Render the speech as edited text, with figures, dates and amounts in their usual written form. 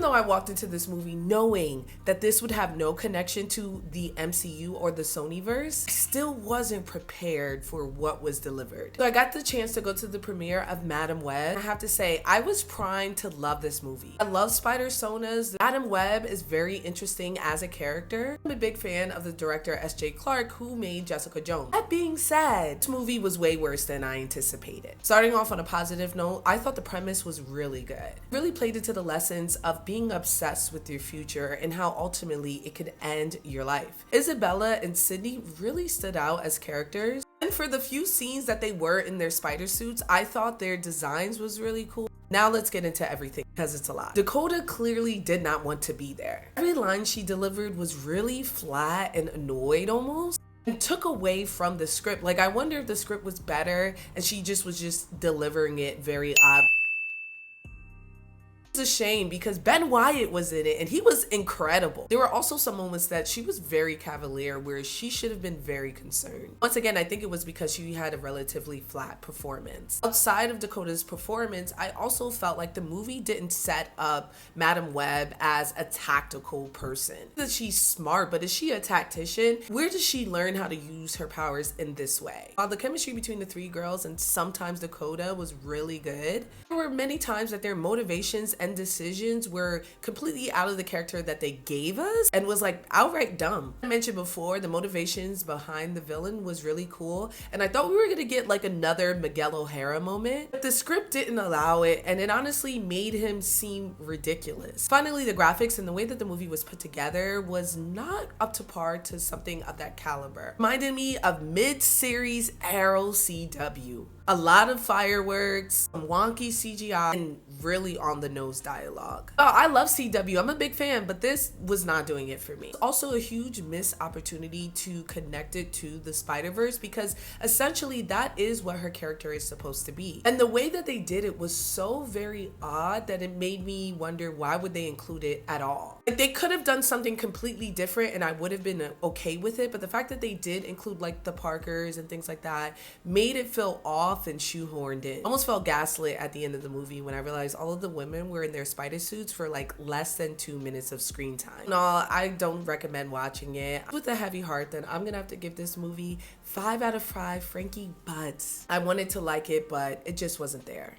Even though I walked into this movie knowing that this would have no connection to the MCU or the Sonyverse, I still wasn't prepared for what was delivered. So I got the chance to go to the premiere of Madam Web. I have to say, I was primed to love this movie. I love Spider-Sonas. Madam Web is very interesting as a character. I'm a big fan of the director S.J. Clarke, who made Jessica Jones. That being said, this movie was way worse than I anticipated. Starting off on a positive note, I thought the premise was really good. It really played into the lessons of being obsessed with your future and how ultimately it could end your life. Isabella and Sydney really stood out as characters. And for the few scenes that they were in their spider suits, I thought their designs was really cool. Now let's get into everything because it's a lot. Dakota clearly did not want to be there. Every line she delivered was really flat and annoyed almost, and took away from the script. Like, I wonder if the script was better and she just was delivering it very odd. It's a shame because Ben Wyatt was in it and he was incredible. There were also some moments that she was very cavalier where she should have been very concerned. Once again, I think it was because she had a relatively flat performance. Outside of Dakota's performance, I also felt like the movie didn't set up Madam Web as a tactical person. That she's smart, but is she a tactician? Where does she learn how to use her powers in this way? While the chemistry between the three girls and sometimes Dakota was really good, there were many times that their motivations and decisions were completely out of the character that they gave us and was like outright dumb. I mentioned before, the motivations behind the villain was really cool, and I thought we were gonna get like another Miguel O'Hara moment, but the script didn't allow it, and it honestly made him seem ridiculous. Finally, the graphics and the way that the movie was put together was not up to par to something of that caliber. Reminded me of mid-series Arrow CW. A lot of fireworks, some wonky CGI, and really on the nose dialogue. Oh, I love CW. I'm a big fan, but this was not doing it for me. It's also a huge missed opportunity to connect it to the Spider-Verse because essentially that is what her character is supposed to be. And the way that they did it was so very odd that it made me wonder why would they include it at all. Like, they could have done something completely different and I would have been okay with it, but the fact that they did include like the Parkers and things like that made it feel off and shoehorned in. Almost felt gaslit at the end of the movie when I realized all of the women were in their spider suits for like less than 2 minutes of screen time. No, I don't recommend watching it. With a heavy heart, then I'm gonna have to give this movie 5 out of 5 Frankie butts. I wanted to like it, but it just wasn't there.